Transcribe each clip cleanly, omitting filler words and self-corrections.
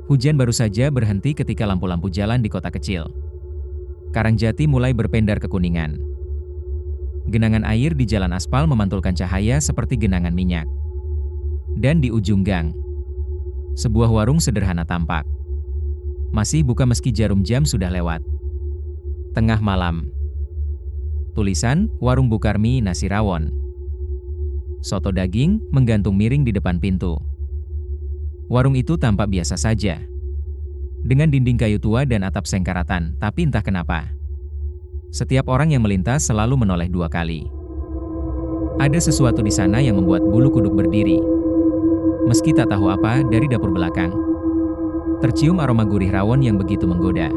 Hujan baru saja berhenti ketika lampu-lampu jalan di kota kecil Karangjati mulai berpendar kekuningan. Genangan air di jalan aspal memantulkan cahaya seperti genangan minyak. Dan di ujung gang, sebuah warung sederhana tampak. Masih buka meski jarum jam sudah lewat. Tengah malam. Tulisan, Warung Bukarmi Nasi Rawon. Soto daging menggantung miring di depan pintu. Warung itu tampak biasa saja. Dengan dinding kayu tua dan atap sengkaratan, tapi entah kenapa setiap orang yang melintas selalu menoleh 2 kali. Ada sesuatu di sana yang membuat bulu kuduk berdiri. Meski tak tahu apa dari dapur belakang, tercium aroma gurih rawon yang begitu menggoda.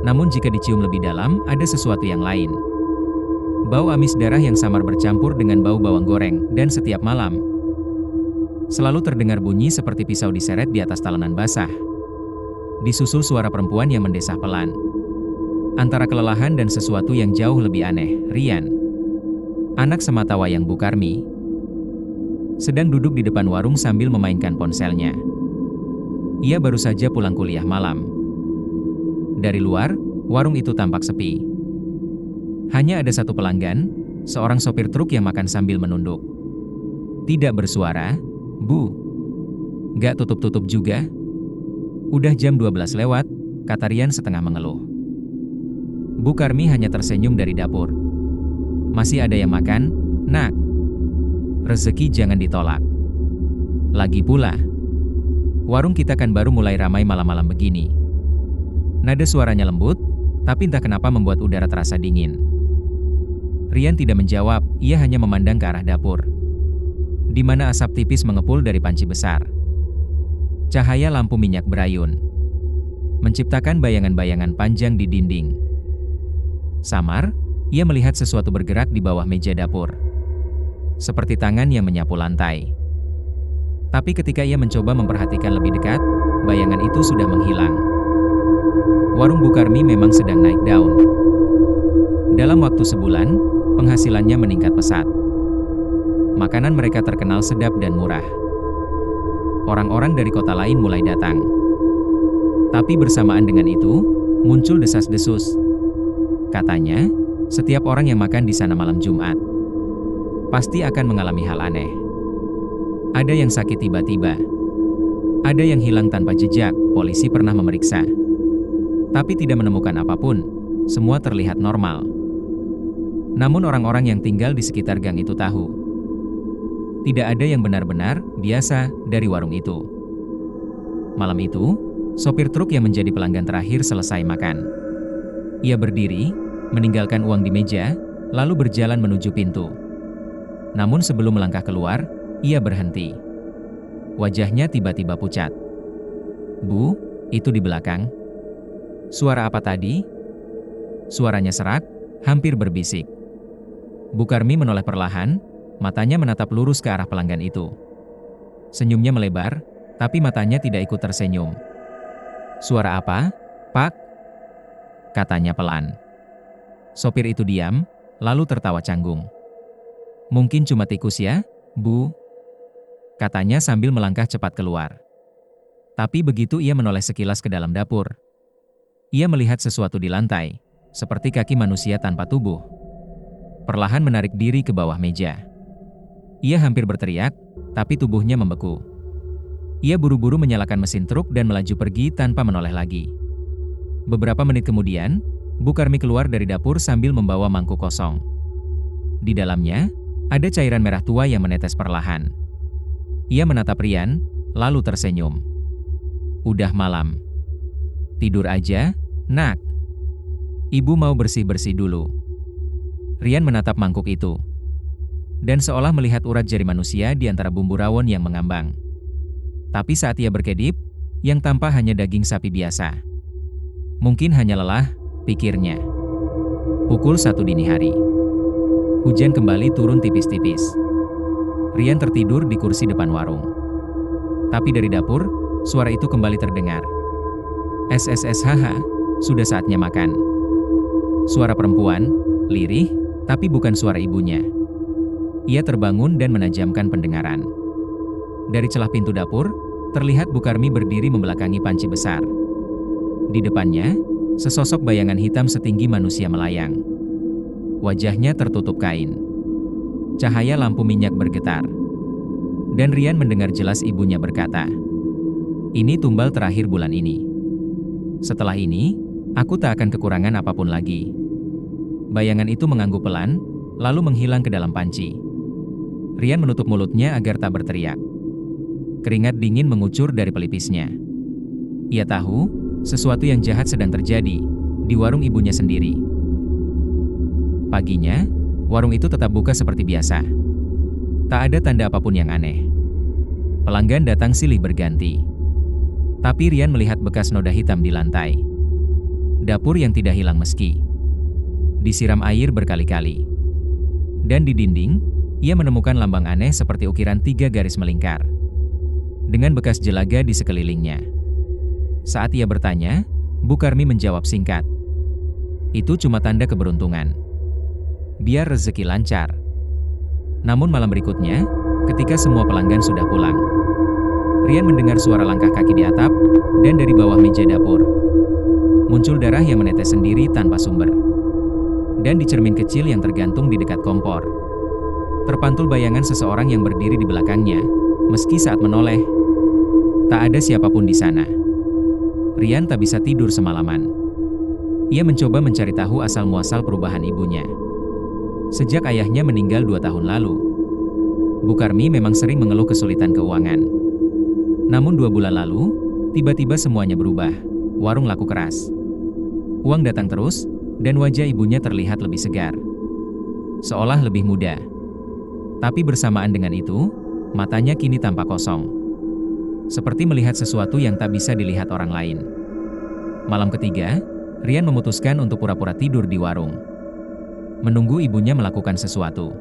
Namun jika dicium lebih dalam, ada sesuatu yang lain. Bau amis darah yang samar bercampur dengan bau bawang goreng, dan setiap malam selalu terdengar bunyi seperti pisau diseret di atas talenan basah. Disusul suara perempuan yang mendesah pelan. Antara kelelahan dan sesuatu yang jauh lebih aneh, Rian, anak sematawayang Bukarmi, sedang duduk di depan warung sambil memainkan ponselnya. Ia baru saja pulang kuliah malam. Dari luar, warung itu tampak sepi. Hanya ada satu pelanggan, seorang sopir truk yang makan sambil menunduk. Tidak bersuara, "Bu, gak tutup-tutup juga?" "Udah jam 12 lewat," kata Rian setengah mengeluh. Bukarmi hanya tersenyum dari dapur. "Masih ada yang makan, nak. Rezeki jangan ditolak. Lagi pula, warung kita kan baru mulai ramai malam-malam begini." Nada suaranya lembut, tapi entah kenapa membuat udara terasa dingin. Rian tidak menjawab, ia hanya memandang ke arah dapur, di mana asap tipis mengepul dari panci besar. Cahaya lampu minyak berayun, menciptakan bayangan-bayangan panjang di dinding. Samar, ia melihat sesuatu bergerak di bawah meja dapur, seperti tangan yang menyapu lantai. Tapi ketika ia mencoba memperhatikan lebih dekat, bayangan itu sudah menghilang. Warung Bukarmi memang sedang naik daun. Dalam waktu sebulan, penghasilannya meningkat pesat. Makanan mereka terkenal sedap dan murah. Orang-orang dari kota lain mulai datang. Tapi bersamaan dengan itu, muncul desas-desus. Katanya, setiap orang yang makan di sana malam Jumat pasti akan mengalami hal aneh. Ada yang sakit tiba-tiba. Ada yang hilang tanpa jejak, polisi pernah memeriksa. Tapi tidak menemukan apapun, semua terlihat normal. Namun orang-orang yang tinggal di sekitar gang itu tahu, tidak ada yang benar-benar biasa dari warung itu. Malam itu, sopir truk yang menjadi pelanggan terakhir selesai makan. Ia berdiri, meninggalkan uang di meja, lalu berjalan menuju pintu. Namun sebelum melangkah keluar, ia berhenti. Wajahnya tiba-tiba pucat. "Bu, itu di belakang." "Suara apa tadi?" Suaranya serak, hampir berbisik. Bukarmi menoleh perlahan, matanya menatap lurus ke arah pelanggan itu. Senyumnya melebar, tapi matanya tidak ikut tersenyum. "Suara apa, Pak?" katanya pelan. Sopir itu diam, lalu tertawa canggung. "Mungkin cuma tikus ya, Bu?" katanya sambil melangkah cepat keluar. Tapi begitu ia menoleh sekilas ke dalam dapur, ia melihat sesuatu di lantai, seperti kaki manusia tanpa tubuh. Perlahan menarik diri ke bawah meja. Ia hampir berteriak, tapi tubuhnya membeku. Ia buru-buru menyalakan mesin truk dan melaju pergi tanpa menoleh lagi. Beberapa menit kemudian, Bukarmi keluar dari dapur sambil membawa mangkuk kosong. Di dalamnya, ada cairan merah tua yang menetes perlahan. Ia menatap Rian, lalu tersenyum. "Udah malam. Tidur aja, nak. Ibu mau bersih-bersih dulu." Rian menatap mangkuk itu, dan seolah melihat urat jari manusia di antara bumbu rawon yang mengambang. Tapi saat ia berkedip, yang tampak hanya daging sapi biasa. Mungkin hanya lelah, pikirnya. Pukul 1 dini hari. Hujan kembali turun tipis-tipis. Rian tertidur di kursi depan warung. Tapi dari dapur, suara itu kembali terdengar. "SSSHH, sudah saatnya makan." Suara perempuan, lirih, tapi bukan suara ibunya. Ia terbangun dan menajamkan pendengaran. Dari celah pintu dapur, terlihat Bukarmi berdiri membelakangi panci besar. Di depannya, sesosok bayangan hitam setinggi manusia melayang. Wajahnya tertutup kain. Cahaya lampu minyak bergetar. Dan Rian mendengar jelas ibunya berkata, "Ini tumbal terakhir bulan ini. Setelah ini, aku tak akan kekurangan apapun lagi." Bayangan itu mengangguk pelan, lalu menghilang ke dalam panci. Rian menutup mulutnya agar tak berteriak. Keringat dingin mengucur dari pelipisnya. Ia tahu, sesuatu yang jahat sedang terjadi di warung ibunya sendiri. Paginya, warung itu tetap buka seperti biasa. Tak ada tanda apapun yang aneh. Pelanggan datang silih berganti. Tapi Rian melihat bekas noda hitam di lantai. Dapur yang tidak hilang meski disiram air berkali-kali. Dan di dinding, ia menemukan lambang aneh seperti ukiran 3 garis melingkar. Dengan bekas jelaga di sekelilingnya. Saat ia bertanya, Bukarmi menjawab singkat, "Itu cuma tanda keberuntungan. Biar rezeki lancar." Namun malam berikutnya, ketika semua pelanggan sudah pulang, Rian mendengar suara langkah kaki di atap, dan dari bawah meja dapur muncul darah yang menetes sendiri tanpa sumber. Dan di cermin kecil yang tergantung di dekat kompor, terpantul bayangan seseorang yang berdiri di belakangnya, meski saat menoleh, tak ada siapapun di sana. Rian tak bisa tidur semalaman. Ia mencoba mencari tahu asal-muasal perubahan ibunya. Sejak ayahnya meninggal 2 tahun lalu, Bukarmi memang sering mengeluh kesulitan keuangan. Namun 2 bulan lalu, tiba-tiba semuanya berubah. Warung laku keras. Uang datang terus, dan wajah ibunya terlihat lebih segar. Seolah lebih muda. Tapi bersamaan dengan itu, matanya kini tampak kosong. Seperti melihat sesuatu yang tak bisa dilihat orang lain. Malam ketiga, Rian memutuskan untuk pura-pura tidur di warung. Menunggu ibunya melakukan sesuatu.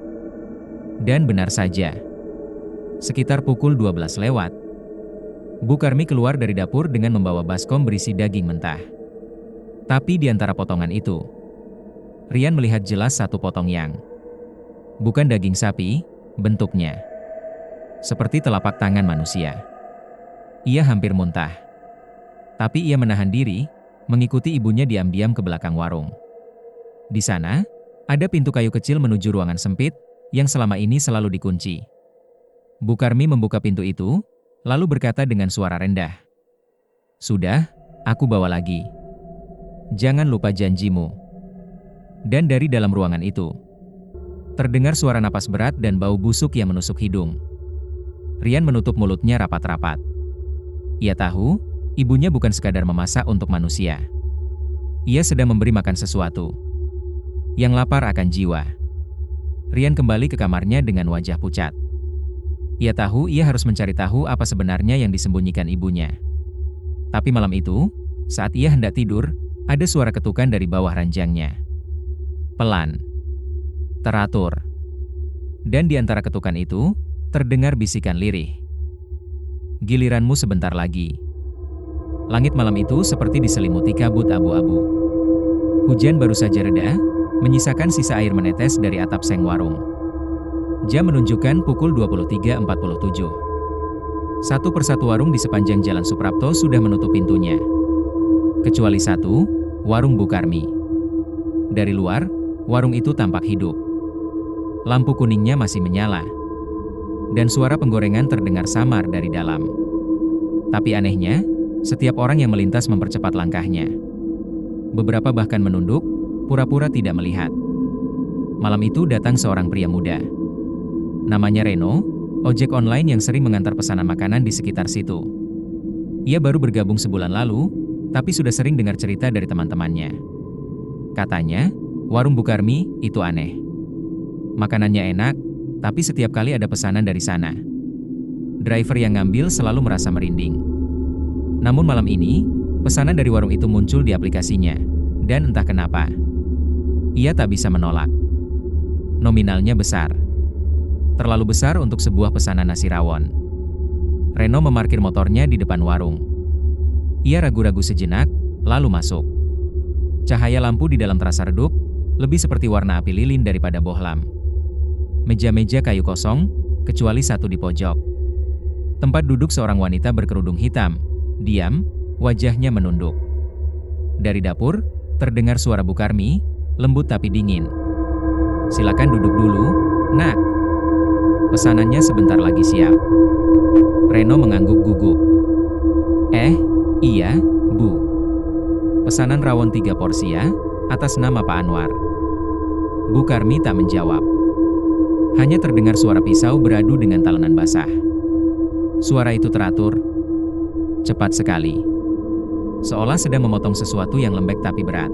Dan benar saja. Sekitar pukul 12 lewat, Bukarmi keluar dari dapur dengan membawa baskom berisi daging mentah. Tapi di antara potongan itu, Rian melihat jelas satu potong yang bukan daging sapi, bentuknya seperti telapak tangan manusia. Ia hampir muntah. Tapi ia menahan diri, mengikuti ibunya diam-diam ke belakang warung. Di sana, ada pintu kayu kecil menuju ruangan sempit, yang selama ini selalu dikunci. Bukarmi membuka pintu itu, lalu berkata dengan suara rendah, "Sudah, aku bawa lagi. Jangan lupa janjimu." Dan dari dalam ruangan itu, terdengar suara napas berat dan bau busuk yang menusuk hidung. Rian menutup mulutnya rapat-rapat. Ia tahu, ibunya bukan sekadar memasak untuk manusia. Ia sedang memberi makan sesuatu yang lapar akan jiwa. Rian kembali ke kamarnya dengan wajah pucat. Ia tahu ia harus mencari tahu apa sebenarnya yang disembunyikan ibunya. Tapi malam itu, saat ia hendak tidur, ada suara ketukan dari bawah ranjangnya. Pelan, teratur. Dan di antara ketukan itu, terdengar bisikan lirih. "Giliranmu sebentar lagi." Langit malam itu seperti diselimuti kabut abu-abu. Hujan baru saja reda, menyisakan sisa air menetes dari atap seng warung. Jam menunjukkan pukul 23.47. Satu persatu warung di sepanjang Jalan Suprapto sudah menutup pintunya. Kecuali satu, warung Bukarmi. Dari luar, warung itu tampak hidup. Lampu kuningnya masih menyala. Dan suara penggorengan terdengar samar dari dalam. Tapi anehnya, setiap orang yang melintas mempercepat langkahnya. Beberapa bahkan menunduk, pura-pura tidak melihat. Malam itu datang seorang pria muda. Namanya Reno, ojek online yang sering mengantar pesanan makanan di sekitar situ. Ia baru bergabung sebulan lalu, tapi sudah sering dengar cerita dari teman-temannya. Katanya, warung Bukarmi itu aneh. Makanannya enak, tapi setiap kali ada pesanan dari sana, driver yang ngambil selalu merasa merinding. Namun malam ini, pesanan dari warung itu muncul di aplikasinya, dan entah kenapa, ia tak bisa menolak. Nominalnya besar. Terlalu besar untuk sebuah pesanan nasi rawon. Reno memarkir motornya di depan warung. Ia ragu-ragu sejenak, lalu masuk. Cahaya lampu di dalam terasa redup, lebih seperti warna api lilin daripada bohlam. Meja-meja kayu kosong, kecuali satu di pojok. Tempat duduk seorang wanita berkerudung hitam. Diam, wajahnya menunduk. Dari dapur, terdengar suara Bu Karmi, lembut tapi dingin. "Silakan duduk dulu, Nak. Pesanannya sebentar lagi siap." Reno mengangguk gugup. Iya, Bu. Pesanan rawon 3 porsi ya, atas nama Pak Anwar." Bu Karmi tak menjawab. Hanya terdengar suara pisau beradu dengan talenan basah. Suara itu teratur, cepat sekali. Seolah sedang memotong sesuatu yang lembek tapi berat.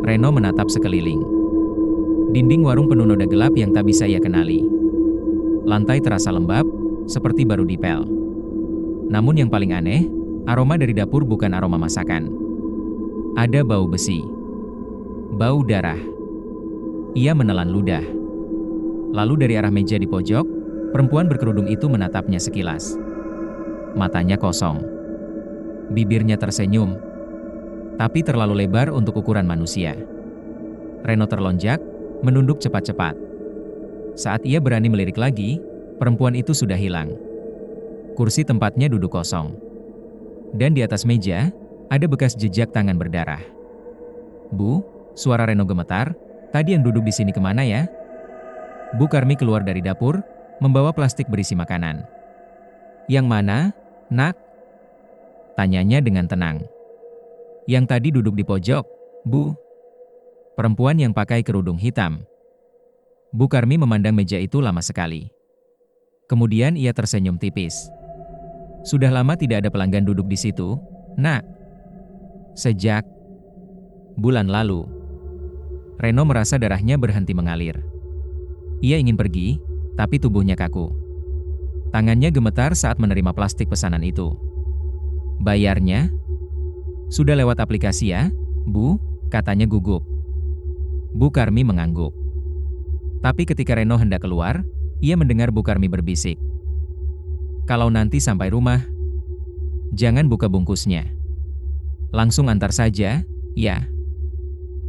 Reno menatap sekeliling. Dinding warung penuh noda gelap yang tak bisa ia kenali. Lantai terasa lembab, seperti baru dipel. Namun yang paling aneh, aroma dari dapur bukan aroma masakan. Ada bau besi. Bau darah. Ia menelan ludah. Lalu dari arah meja di pojok, perempuan berkerudung itu menatapnya sekilas. Matanya kosong. Bibirnya tersenyum. Tapi terlalu lebar untuk ukuran manusia. Reno terlonjak, menunduk cepat-cepat. Saat ia berani melirik lagi, perempuan itu sudah hilang. Kursi tempatnya duduk kosong. Dan di atas meja, ada bekas jejak tangan berdarah. "Bu," suara Reno gemetar, "tadi yang duduk di sini kemana ya?" Bu Karmi keluar dari dapur, membawa plastik berisi makanan. "Yang mana, Nak?" tanyanya dengan tenang. "Yang tadi duduk di pojok, Bu." Perempuan yang pakai kerudung hitam. Bu Karmi memandang meja itu lama sekali. Kemudian ia tersenyum tipis. "Sudah lama tidak ada pelanggan duduk di situ, Nak." "Sejak bulan lalu." Reno merasa darahnya berhenti mengalir. Ia ingin pergi, tapi tubuhnya kaku. Tangannya gemetar saat menerima plastik pesanan itu. "Bayarnya?" "Sudah lewat aplikasi ya, Bu," katanya gugup. Bu Karmi mengangguk. Tapi ketika Reno hendak keluar, ia mendengar Bu Karmi berbisik. "Kalau nanti sampai rumah, jangan buka bungkusnya. Langsung antar saja, ya.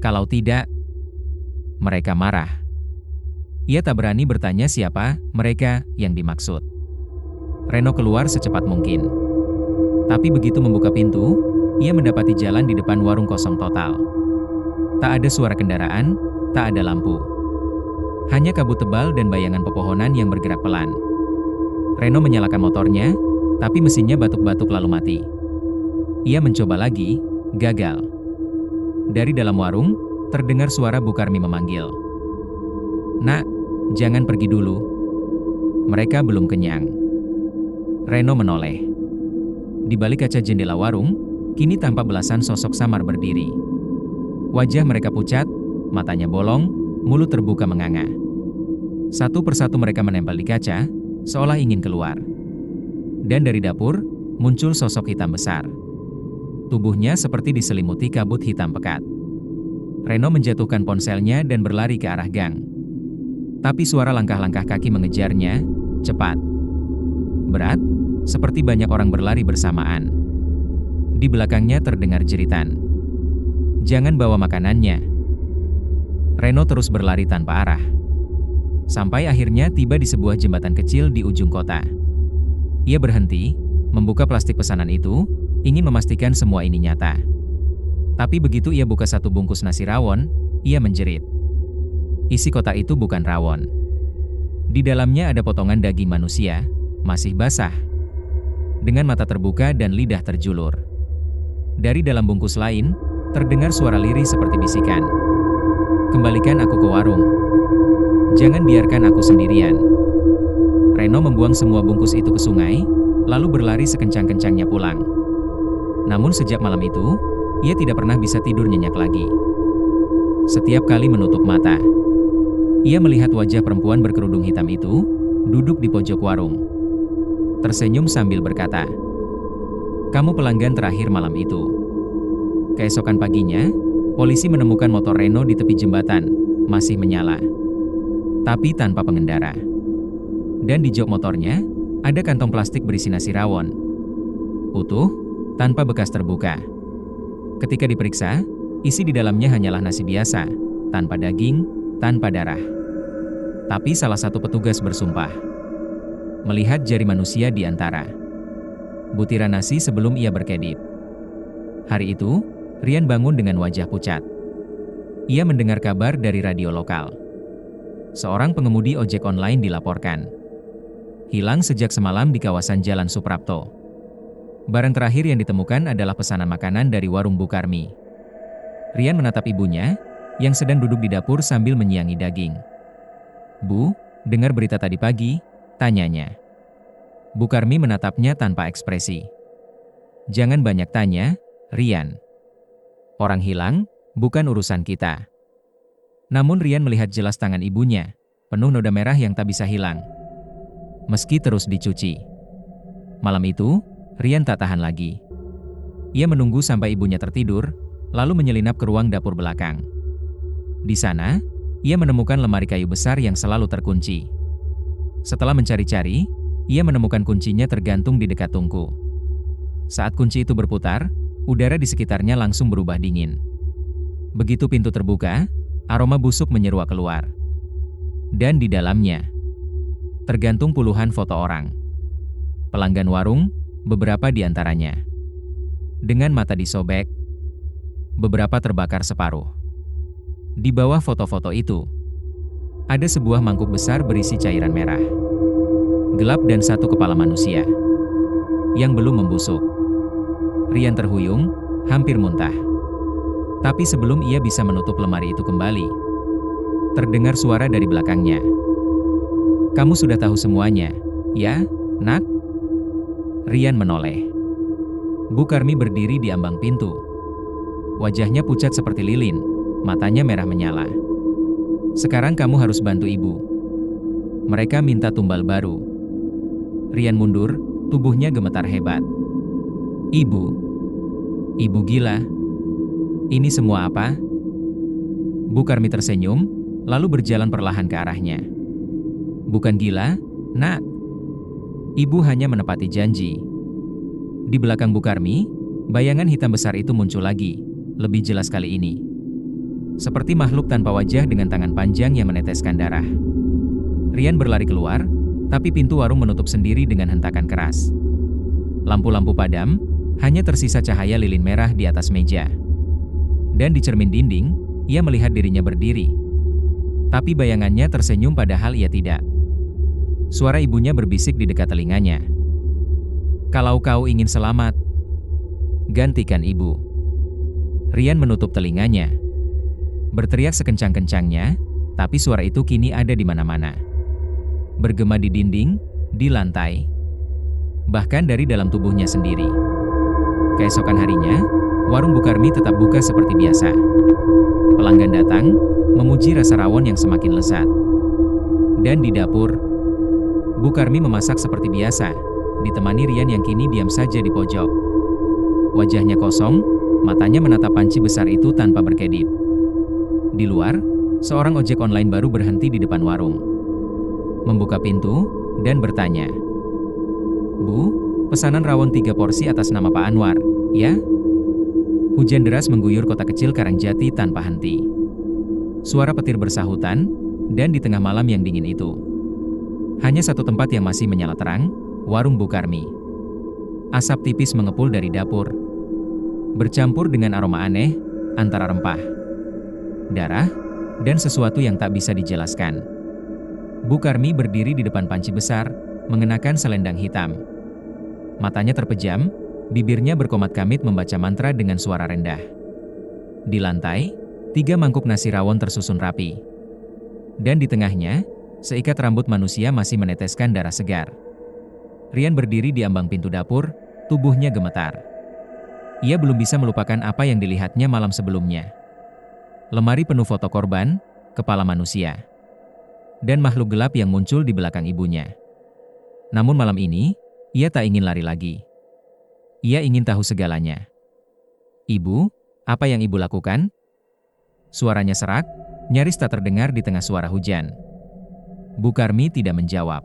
Kalau tidak, mereka marah." Ia tak berani bertanya siapa mereka yang dimaksud. Reno keluar secepat mungkin. Tapi begitu membuka pintu, ia mendapati jalan di depan warung kosong total. Tak ada suara kendaraan, tak ada lampu. Hanya kabut tebal dan bayangan pepohonan yang bergerak pelan. Reno menyalakan motornya, tapi mesinnya batuk-batuk lalu mati. Ia mencoba lagi, gagal. Dari dalam warung, terdengar suara Bu Karmi memanggil. "Nak, jangan pergi dulu. Mereka belum kenyang." Reno menoleh. Di balik kaca jendela warung, kini tampak belasan sosok samar berdiri. Wajah mereka pucat, matanya bolong, mulut terbuka menganga. Satu persatu mereka menempel di kaca, seolah ingin keluar. Dan dari dapur, muncul sosok hitam besar. Tubuhnya seperti diselimuti kabut hitam pekat. Reno menjatuhkan ponselnya dan berlari ke arah gang. Tapi suara langkah-langkah kaki mengejarnya, cepat. Berat, seperti banyak orang berlari bersamaan. Di belakangnya terdengar jeritan. "Jangan bawa makanannya." Reno terus berlari tanpa arah. Sampai akhirnya tiba di sebuah jembatan kecil di ujung kota. Ia berhenti, membuka plastik pesanan itu, ingin memastikan semua ini nyata. Tapi begitu ia buka satu bungkus nasi rawon, ia menjerit. Isi kotak itu bukan rawon. Di dalamnya ada potongan daging manusia, masih basah. Dengan mata terbuka dan lidah terjulur. Dari dalam bungkus lain, terdengar suara lirih seperti bisikan. "Kembalikan aku ke warung. Jangan biarkan aku sendirian." Reno membuang semua bungkus itu ke sungai, lalu berlari sekencang-kencangnya pulang. Namun sejak malam itu, ia tidak pernah bisa tidur nyenyak lagi. Setiap kali menutup mata, ia melihat wajah perempuan berkerudung hitam itu, duduk di pojok warung. Tersenyum sambil berkata, "Kamu pelanggan terakhir malam itu." Keesokan paginya, polisi menemukan motor Reno di tepi jembatan, masih menyala. Tapi tanpa pengendara. Dan di jok motornya, ada kantong plastik berisi nasi rawon. Utuh, tanpa bekas terbuka. Ketika diperiksa, isi di dalamnya hanyalah nasi biasa, tanpa daging, tanpa darah. Tapi salah satu petugas bersumpah, melihat jari manusia di antara butiran nasi sebelum ia berkedip. Hari itu, Rian bangun dengan wajah pucat. Ia mendengar kabar dari radio lokal. Seorang pengemudi ojek online dilaporkan hilang sejak semalam di kawasan Jalan Suprapto. Barang terakhir yang ditemukan adalah pesanan makanan dari warung Bu Karmi. Rian menatap ibunya, yang sedang duduk di dapur sambil menyiangi daging. "Bu, dengar berita tadi pagi?" tanyanya. Bu Karmi menatapnya tanpa ekspresi. "Jangan banyak tanya, Rian. Orang hilang, bukan urusan kita." Namun Rian melihat jelas tangan ibunya, penuh noda merah yang tak bisa hilang, meski terus dicuci. Malam itu, Rian tak tahan lagi. Ia menunggu sampai ibunya tertidur, lalu menyelinap ke ruang dapur belakang. Di sana, ia menemukan lemari kayu besar yang selalu terkunci. Setelah mencari-cari, ia menemukan kuncinya tergantung di dekat tungku. Saat kunci itu berputar, udara di sekitarnya langsung berubah dingin. Begitu pintu terbuka, aroma busuk menyeruak keluar. Dan di dalamnya, tergantung puluhan foto orang. Pelanggan warung, beberapa di antaranya dengan mata disobek, beberapa terbakar separuh. Di bawah foto-foto itu, ada sebuah mangkuk besar berisi cairan merah, gelap dan satu kepala manusia yang belum membusuk. Rian terhuyung, hampir muntah. Tapi sebelum ia bisa menutup lemari itu kembali, terdengar suara dari belakangnya. "Kamu sudah tahu semuanya, ya, Nak?" Rian menoleh. Bu Karmi berdiri di ambang pintu. Wajahnya pucat seperti lilin, matanya merah menyala. "Sekarang kamu harus bantu ibu. Mereka minta tumbal baru." Rian mundur, tubuhnya gemetar hebat. "Ibu? Ibu gila? Ini semua apa?" Bu Karmi tersenyum, lalu berjalan perlahan ke arahnya. "Bukan gila, Nak. Ibu hanya menepati janji." Di belakang Bu Karmi, bayangan hitam besar itu muncul lagi, lebih jelas kali ini. Seperti makhluk tanpa wajah dengan tangan panjang yang meneteskan darah. Rian berlari keluar, tapi pintu warung menutup sendiri dengan hentakan keras. Lampu-lampu padam, hanya tersisa cahaya lilin merah di atas meja. Dan di cermin dinding, ia melihat dirinya berdiri. Tapi bayangannya tersenyum padahal ia tidak. Suara ibunya berbisik di dekat telinganya. "Kalau kau ingin selamat, gantikan ibu." Rian menutup telinganya. Berteriak sekencang-kencangnya, tapi suara itu kini ada di mana-mana. Bergema di dinding, di lantai, bahkan dari dalam tubuhnya sendiri. Keesokan harinya, warung Bu Karmi tetap buka seperti biasa. Pelanggan datang, memuji rasa rawon yang semakin lezat. Dan di dapur, Bu Karmi memasak seperti biasa, ditemani Rian yang kini diam saja di pojok. Wajahnya kosong, matanya menatap panci besar itu tanpa berkedip. Di luar, seorang ojek online baru berhenti di depan warung. Membuka pintu, dan bertanya, "Bu, pesanan rawon 3 porsi atas nama Pak Anwar, ya?" Hujan deras mengguyur kota kecil Karangjati tanpa henti. Suara petir bersahutan, dan di tengah malam yang dingin itu, hanya satu tempat yang masih menyala terang, warung Bu Karmi. Asap tipis mengepul dari dapur, bercampur dengan aroma aneh, antara rempah, darah, dan sesuatu yang tak bisa dijelaskan. Bu Karmi berdiri di depan panci besar, mengenakan selendang hitam. Matanya terpejam, bibirnya berkomat kamit membaca mantra dengan suara rendah. Di lantai, 3 mangkuk nasi rawon tersusun rapi. Dan di tengahnya, seikat rambut manusia masih meneteskan darah segar. Rian berdiri di ambang pintu dapur, tubuhnya gemetar. Ia belum bisa melupakan apa yang dilihatnya malam sebelumnya. Lemari penuh foto korban, kepala manusia, dan makhluk gelap yang muncul di belakang ibunya. Namun malam ini, ia tak ingin lari lagi. Ia ingin tahu segalanya. "Ibu, apa yang ibu lakukan?" Suaranya serak, nyaris tak terdengar di tengah suara hujan. Bu Karmi tidak menjawab.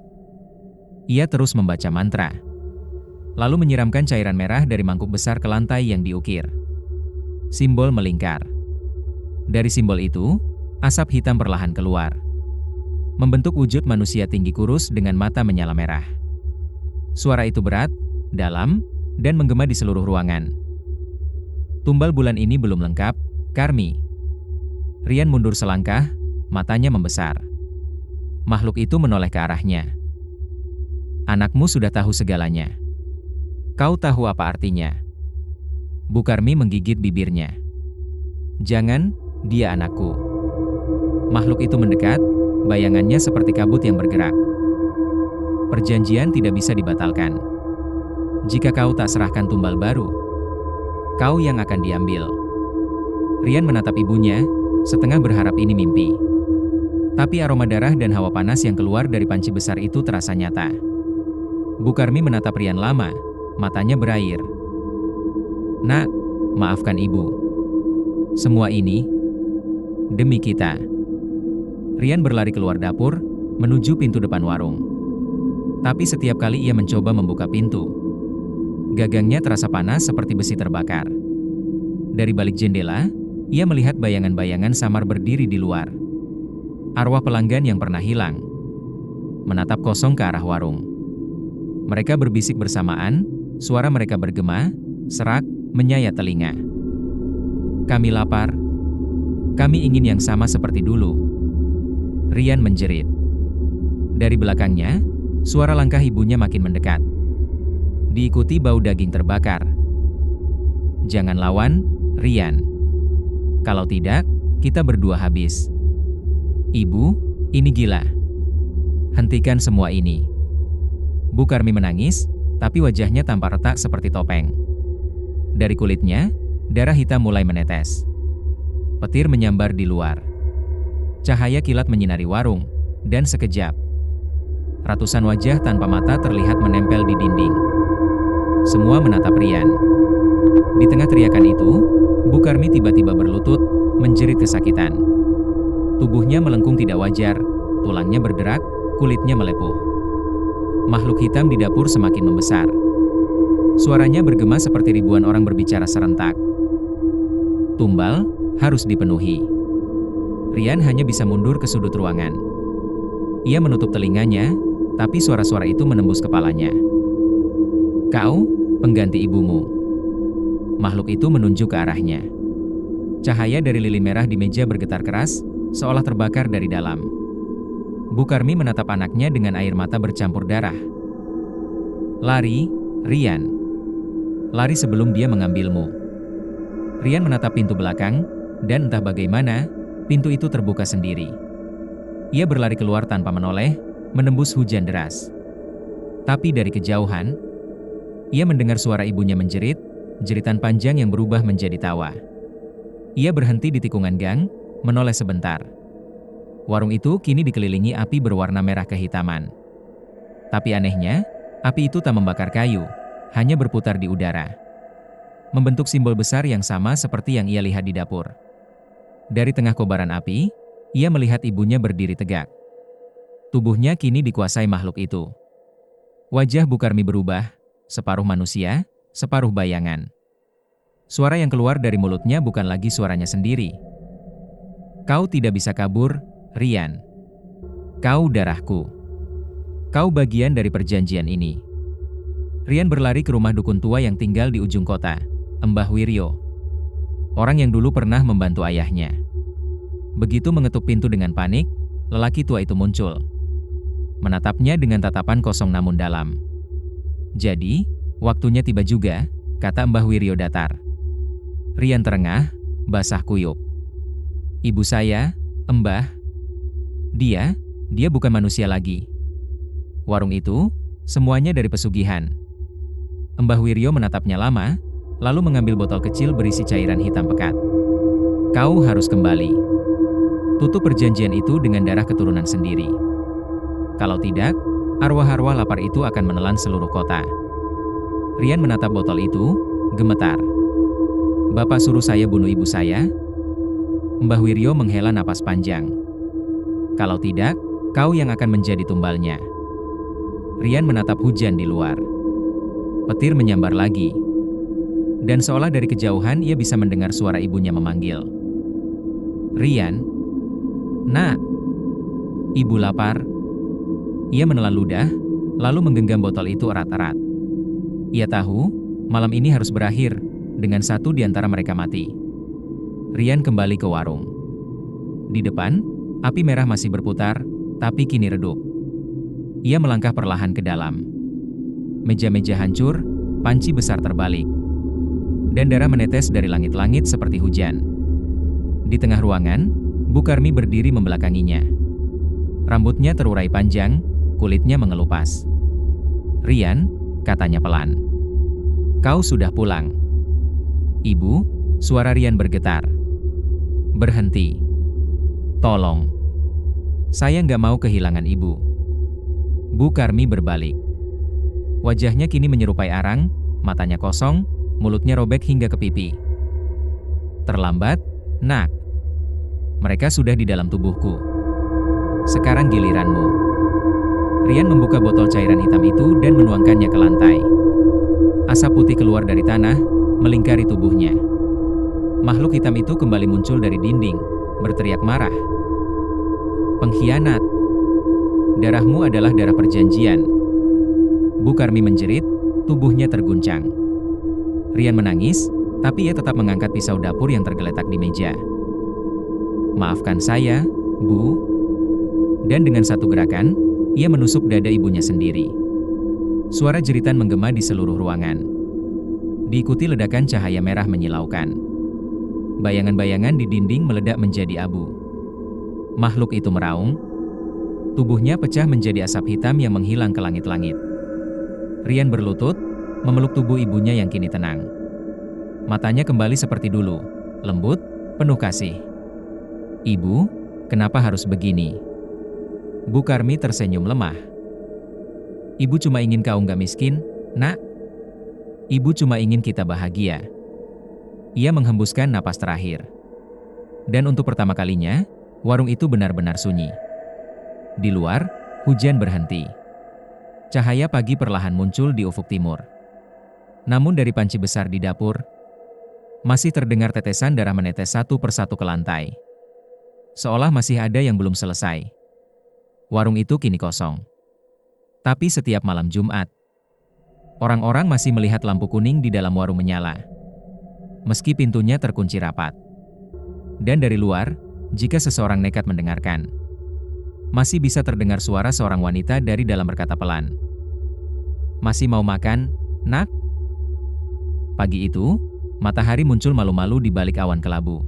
Ia terus membaca mantra, lalu menyiramkan cairan merah dari mangkuk besar ke lantai yang diukir. Simbol melingkar. Dari simbol itu, asap hitam perlahan keluar, membentuk wujud manusia tinggi kurus dengan mata menyala merah. Suara itu berat, dalam, dan menggema di seluruh ruangan. Tumbal bulan ini belum lengkap, Karmi. Rian mundur selangkah, matanya membesar. Makhluk itu menoleh ke arahnya. Anakmu sudah tahu segalanya. Kau tahu apa artinya? Bu Karmi menggigit bibirnya. Jangan, dia anakku. Makhluk itu mendekat, bayangannya seperti kabut yang bergerak. Perjanjian tidak bisa dibatalkan. Jika kau tak serahkan tumbal baru, kau yang akan diambil. Rian menatap ibunya, setengah berharap ini mimpi. Tapi aroma darah dan hawa panas yang keluar dari panci besar itu terasa nyata. Bu Karmi menatap Rian lama, matanya berair. Nak, maafkan ibu. Semua ini demi kita. Rian berlari keluar dapur, menuju pintu depan warung. Tapi setiap kali ia mencoba membuka pintu, gagangnya terasa panas seperti besi terbakar. Dari balik jendela, ia melihat bayangan-bayangan samar berdiri di luar. Arwah pelanggan yang pernah hilang, menatap kosong ke arah warung. Mereka berbisik bersamaan, suara mereka bergema, serak, menyayat telinga. Kami lapar. Kami ingin yang sama seperti dulu. Rian menjerit. Dari belakangnya, suara langkah ibunya makin mendekat. Diikuti bau daging terbakar. Jangan lawan, Rian. Kalau tidak, kita berdua habis. Ibu, ini gila. Hentikan semua ini. Bu Karmi menangis, tapi wajahnya tampak retak seperti topeng. Dari kulitnya, darah hitam mulai menetes. Petir menyambar di luar. Cahaya kilat menyinari warung, dan sekejap, ratusan wajah tanpa mata terlihat menempel di dinding. Semua menatap Rian. Di tengah teriakan itu, Bu Karmi tiba-tiba berlutut, menjerit kesakitan. Tubuhnya melengkung tidak wajar, tulangnya berderak, kulitnya melepuh. Makhluk hitam di dapur semakin membesar. Suaranya bergema seperti ribuan orang berbicara serentak. Tumbal harus dipenuhi. Rian hanya bisa mundur ke sudut ruangan. Ia menutup telinganya, tapi suara-suara itu menembus kepalanya. Kau, pengganti ibumu. Makhluk itu menunjuk ke arahnya. Cahaya dari lilin merah di meja bergetar keras, seolah terbakar dari dalam. Bu Karmi menatap anaknya dengan air mata bercampur darah. Lari, Rian. Lari sebelum dia mengambilmu. Rian menatap pintu belakang, dan entah bagaimana, pintu itu terbuka sendiri. Ia berlari keluar tanpa menoleh, menembus hujan deras. Tapi dari kejauhan, ia mendengar suara ibunya menjerit, jeritan panjang yang berubah menjadi tawa. Ia berhenti di tikungan gang, menoleh sebentar. Warung itu kini dikelilingi api berwarna merah kehitaman. Tapi anehnya, api itu tak membakar kayu, hanya berputar di udara. Membentuk simbol besar yang sama seperti yang ia lihat di dapur. Dari tengah kobaran api, ia melihat ibunya berdiri tegak. Tubuhnya kini dikuasai makhluk itu. Wajah Bu Karmi berubah, separuh manusia, separuh bayangan. Suara yang keluar dari mulutnya bukan lagi suaranya sendiri. Kau tidak bisa kabur, Rian. Kau darahku. Kau bagian dari perjanjian ini. Rian berlari ke rumah dukun tua yang tinggal di ujung kota, Mbah Wiryo. Orang yang dulu pernah membantu ayahnya. Begitu mengetuk pintu dengan panik, lelaki tua itu muncul. Menatapnya dengan tatapan kosong namun dalam. Jadi, waktunya tiba juga, kata Mbah Wiryo datar. Rian terengah, basah kuyup. Ibu saya, Mbah. Dia bukan manusia lagi. Warung itu, semuanya dari pesugihan. Mbah Wiryo menatapnya lama, lalu mengambil botol kecil berisi cairan hitam pekat. Kau harus kembali. Tutup perjanjian itu dengan darah keturunan sendiri. Kalau tidak, arwah-arwah lapar itu akan menelan seluruh kota. Rian menatap botol itu, gemetar. Bapak suruh saya bunuh ibu saya? Mbah Wiryo menghela napas panjang. Kalau tidak, kau yang akan menjadi tumbalnya. Rian menatap hujan di luar. Petir menyambar lagi. Dan seolah dari kejauhan ia bisa mendengar suara ibunya memanggil. Rian. Nak. Ibu lapar. Ia menelan ludah, lalu menggenggam botol itu erat-erat. Ia tahu, malam ini harus berakhir, dengan satu di antara mereka mati. Rian kembali ke warung. Di depan, api merah masih berputar, tapi kini redup. Ia melangkah perlahan ke dalam. Meja-meja hancur, panci besar terbalik. Dan darah menetes dari langit-langit seperti hujan. Di tengah ruangan, Bu Karmi berdiri membelakanginya. Rambutnya terurai panjang, kulitnya mengelupas. "Rian," katanya pelan. "Kau sudah pulang." "Ibu," suara Rian bergetar. "Berhenti. Tolong. Saya nggak mau kehilangan ibu." Bu Karmi berbalik. Wajahnya kini menyerupai arang, matanya kosong, mulutnya robek hingga ke pipi. "Terlambat, Nak. Mereka sudah di dalam tubuhku. Sekarang giliranmu." Rian membuka botol cairan hitam itu dan menuangkannya ke lantai. Asap putih keluar dari tanah, melingkari tubuhnya. Makhluk hitam itu kembali muncul dari dinding, berteriak marah. "Pengkhianat! Darahmu adalah darah perjanjian." Bu Karmi menjerit, tubuhnya terguncang. Rian menangis, tapi ia tetap mengangkat pisau dapur yang tergeletak di meja. "Maafkan saya, Bu." Dan dengan satu gerakan, ia menusuk dada ibunya sendiri. Suara jeritan menggema di seluruh ruangan. Diikuti ledakan cahaya merah menyilaukan. Bayangan-bayangan di dinding meledak menjadi abu. Makhluk itu meraung. Tubuhnya pecah menjadi asap hitam yang menghilang ke langit-langit. Rian berlutut, memeluk tubuh ibunya yang kini tenang. Matanya kembali seperti dulu, lembut, penuh kasih. "Ibu, kenapa harus begini?" Bu Karmi tersenyum lemah. "Ibu cuma ingin kau nggak miskin, Nak. Ibu cuma ingin kita bahagia." Ia menghembuskan napas terakhir. Dan untuk pertama kalinya, warung itu benar-benar sunyi. Di luar, hujan berhenti. Cahaya pagi perlahan muncul di ufuk timur. Namun dari panci besar di dapur, masih terdengar tetesan darah menetes satu persatu ke lantai. Seolah masih ada yang belum selesai. Warung itu kini kosong. Tapi setiap malam Jumat, orang-orang masih melihat lampu kuning di dalam warung menyala. Meski pintunya terkunci rapat. Dan dari luar, jika seseorang nekat mendengarkan, masih bisa terdengar suara seorang wanita dari dalam berkata pelan. "Masih mau makan, Nak?" Pagi itu, matahari muncul malu-malu di balik awan kelabu.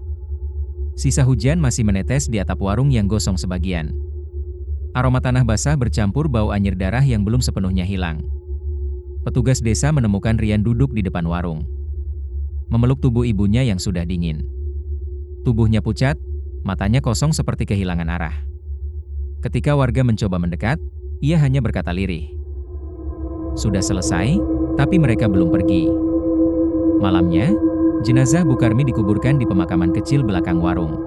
Sisa hujan masih menetes di atap warung yang gosong sebagian. Aroma tanah basah bercampur bau anyir darah yang belum sepenuhnya hilang. Petugas desa menemukan Rian duduk di depan warung, memeluk tubuh ibunya yang sudah dingin. Tubuhnya pucat, matanya kosong seperti kehilangan arah. Ketika warga mencoba mendekat, ia hanya berkata lirih. Sudah selesai, tapi mereka belum pergi. Malamnya, jenazah Bu Karmi dikuburkan di pemakaman kecil belakang warung.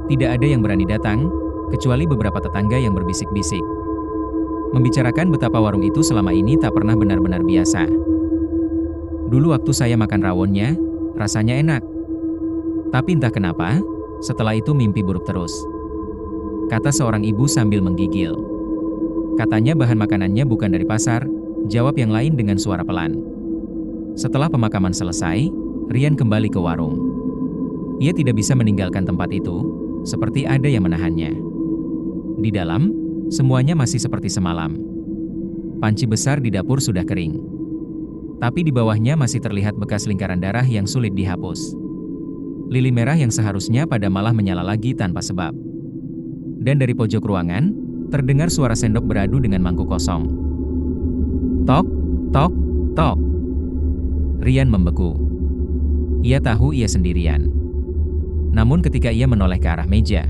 Tidak ada yang berani datang, kecuali beberapa tetangga yang berbisik-bisik. Membicarakan betapa warung itu selama ini tak pernah benar-benar biasa. Dulu waktu saya makan rawonnya, rasanya enak. Tapi entah kenapa, setelah itu mimpi buruk terus. Kata seorang ibu sambil menggigil. Katanya bahan makanannya bukan dari pasar, jawab yang lain dengan suara pelan. Setelah pemakaman selesai, Rian kembali ke warung. Ia tidak bisa meninggalkan tempat itu, seperti ada yang menahannya. Di dalam, semuanya masih seperti semalam. Panci besar di dapur sudah kering. Tapi di bawahnya masih terlihat bekas lingkaran darah yang sulit dihapus. Lilin merah yang seharusnya pada malah menyala lagi tanpa sebab. Dan dari pojok ruangan, terdengar suara sendok beradu dengan mangkuk kosong. Tok, tok, tok. Rian membeku. Ia tahu ia sendirian. Namun ketika ia menoleh ke arah meja,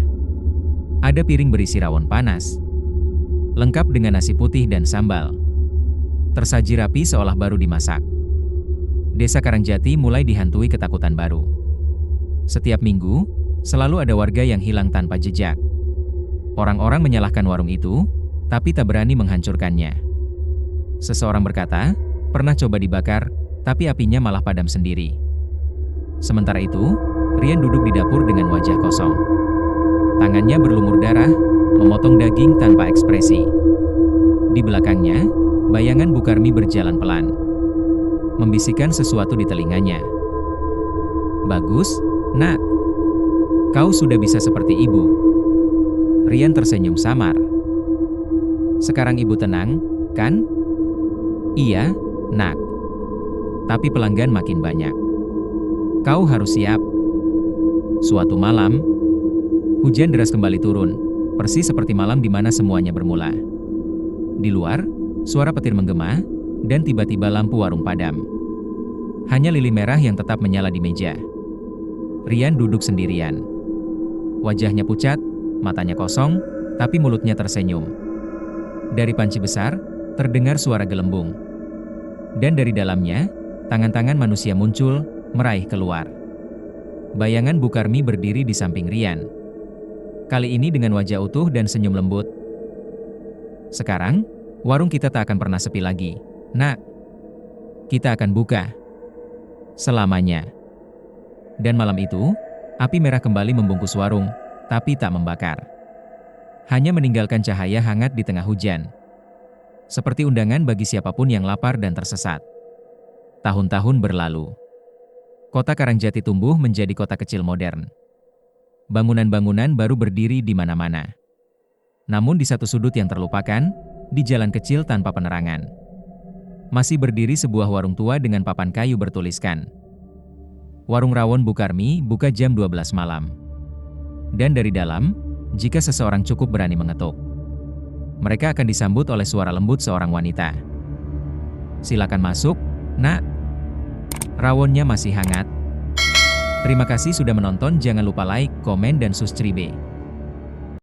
ada piring berisi rawon panas, lengkap dengan nasi putih dan sambal. Tersaji rapi seolah baru dimasak. Desa Karangjati mulai dihantui ketakutan baru. Setiap minggu, selalu ada warga yang hilang tanpa jejak. Orang-orang menyalahkan warung itu, tapi tak berani menghancurkannya. Seseorang berkata, pernah coba dibakar, tapi apinya malah padam sendiri. Sementara itu, Rian duduk di dapur dengan wajah kosong. Tangannya berlumur darah, memotong daging tanpa ekspresi. Di belakangnya, bayangan Bukarmi berjalan pelan, membisikkan sesuatu di telinganya. "Bagus, Nak. Kau sudah bisa seperti ibu." Rian tersenyum samar. "Sekarang ibu tenang, kan?" "Iya, Nak. Tapi pelanggan makin banyak. Kau harus siap." Suatu malam, hujan deras kembali turun, persis seperti malam di mana semuanya bermula. Di luar, suara petir menggema, dan tiba-tiba lampu warung padam. Hanya lilin merah yang tetap menyala di meja. Rian duduk sendirian. Wajahnya pucat, matanya kosong, tapi mulutnya tersenyum. Dari panci besar, terdengar suara gelembung. Dan dari dalamnya, tangan-tangan manusia muncul, meraih keluar. Bayangan Bukarmi berdiri di samping Rian. Kali ini dengan wajah utuh dan senyum lembut. "Sekarang, warung kita tak akan pernah sepi lagi, Nak. Kita akan buka selamanya." Dan malam itu, api merah kembali membungkus warung, tapi tak membakar. Hanya meninggalkan cahaya hangat di tengah hujan. Seperti undangan bagi siapapun yang lapar dan tersesat. Tahun-tahun berlalu. Kota Karangjati tumbuh menjadi kota kecil modern. Bangunan-bangunan baru berdiri di mana-mana. Namun di satu sudut yang terlupakan, di jalan kecil tanpa penerangan, masih berdiri sebuah warung tua dengan papan kayu bertuliskan, "Warung Rawon Bukarmi buka jam 12 malam." Dan dari dalam, jika seseorang cukup berani mengetuk, mereka akan disambut oleh suara lembut seorang wanita. "Silakan masuk, Nak. Rawonnya masih hangat." Terima kasih sudah menonton, jangan lupa like, komen, dan subscribe.